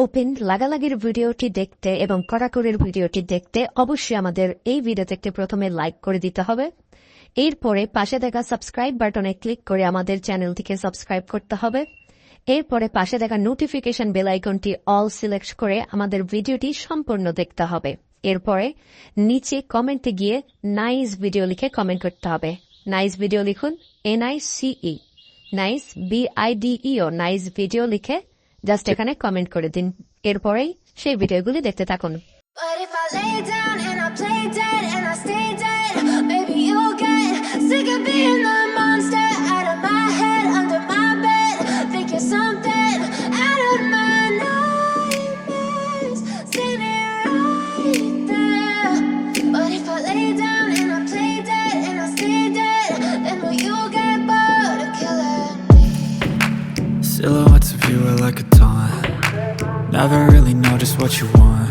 Open লাগালাগির ভিডিওটি দেখতে এবং কড়াকড়ির ভিডিওটি দেখতে অবশ্যই আমাদের এই ভিডিওতে একটি প্রথমে লাইক করে দিতে হবে। এরপরে পাশে দেখা সাবস্ক্রাইব বাটনে ক্লিক করে আমাদের চ্যানেলটিকে সাবস্ক্রাইব করতে হবে। এরপরে পাশে দেখা নোটিফিকেশন বেল আইকনটি অল সিলেক্ট করে আমাদের ভিডিওটি সম্পূর্ণ দেখতে হবে। এরপরে নিচে কমেন্টে গিয়ে নাইস ভিডিও লিখে কমেন্ট করতে হবে। নাইস ভিডিও লিখুন, NICE, nice BIDEO, nice video লিখে জাস্ট এখানে কমেন্ট করে দিন। এরপরেই সেই ভিডিওগুলি দেখতে থাকুন। But if I lay down and I play dead and I stay dead, maybe you'll get sick of being the monster out of my head, under my bed. Think you're something out of my nightmares, standing right there. But if I lay down and I play dead and I stay dead, then will you get bored of killing me? Silhouettes of you are like a taunt. Never really know just what you want.